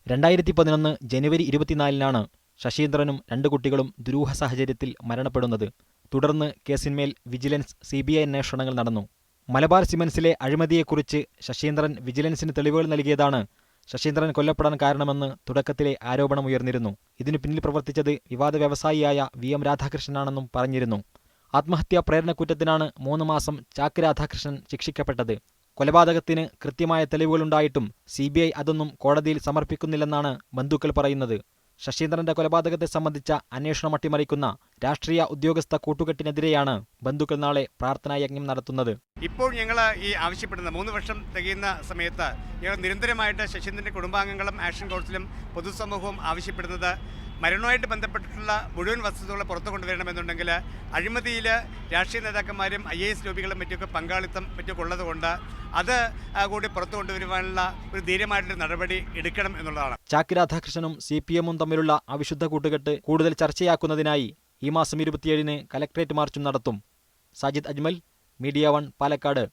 2011 ജനുവരി 24-നാണ് ശശീന്ദ്രനും 2 കുട്ടികളും ദുരൂഹ സാഹചര്യത്തിൽ മരണപ്പെടുന്നത്. തുടർന്ന് കേസിന്മേൽ വിജിലൻസ് CBI അന്വേഷണങ്ങൾ നടന്നു. മലബാർ സിമന്റ്സിലെ അഴിമതിയെക്കുറിച്ച് ശശീന്ദ്രൻ വിജിലൻസിന് തെളിവുകൾ നൽകിയതാണ് ശശീന്ദ്രൻ കൊല്ലപ്പെടാൻ കാരണമെന്ന് തുടക്കത്തിലെ ആരോപണമുയർന്നിരുന്നു. ഇതിനു പിന്നിൽ പ്രവർത്തിച്ചത് വിവാദ വ്യവസായിയായ VM രാധാകൃഷ്ണനാണെന്നും പറഞ്ഞിരുന്നു. ആത്മഹത്യാ പ്രേരണക്കുറ്റത്തിനാണ് 3 മാസം ചാക്ക് രാധാകൃഷ്ണൻ ശിക്ഷിക്കപ്പെട്ടത്. കൊലപാതകത്തിന് കൃത്യമായ തെളിവുകളുണ്ടായിട്ടും CBI അതൊന്നും കോടതിയിൽ സമർപ്പിക്കുന്നില്ലെന്നാണ് ബന്ധുക്കൾ പറയുന്നത്. ശശീന്ദ്രന്റെ കൊലപാതകത്തെ സംബന്ധിച്ച അന്വേഷണം അട്ടിമറിക്കുന്ന രാഷ്ട്രീയ ഉദ്യോഗസ്ഥ കൂട്ടുകെട്ടിനെതിരെയാണ് ബന്ധുക്കൾ നാളെ പ്രാർത്ഥനായജ്ഞം നടത്തുന്നത്. ഇപ്പോൾ ഞങ്ങൾ ഈ ആവശ്യപ്പെടുന്ന 3 വർഷം തികയുന്ന സമയത്ത് ഞങ്ങൾ നിരന്തരമായിട്ട് ശശീന്ദ്രന്റെ കുടുംബാംഗങ്ങളും ആക്ഷൻ കൗൺസിലും പൊതുസമൂഹവും ആവശ്യപ്പെടുന്നത് മരണവുമായിട്ട് ബന്ധപ്പെട്ടിട്ടുള്ള മുഴുവൻ വസ്തുതകൾ പുറത്തു കൊണ്ടുവരണമെന്നുണ്ടെങ്കിൽ അഴിമതിയിൽ രാഷ്ട്രീയ നേതാക്കന്മാരും IAS ലോബികളും മറ്റൊക്കെ പങ്കാളിത്തം മറ്റൊക്കെ ഉള്ളതുകൊണ്ട് അത് കൂടി പുറത്തു കൊണ്ടുവരുവാനുള്ള ഒരു ധീരമായിട്ടൊരു നടപടി എടുക്കണം എന്നുള്ളതാണ്. ചാക്ക് രാധാകൃഷ്ണനും CPM-ഉം തമ്മിലുള്ള അവിശുദ്ധ കൂട്ടുകെട്ട് കൂടുതൽ ചർച്ചയാക്കുന്നതിനായി ഈ മാസം 27-ന് കലക്ട്രേറ്റ് മാർച്ചും നടത്തും. സാജിദ് അജ്മൽ, മീഡിയ 1, പാലക്കാട്.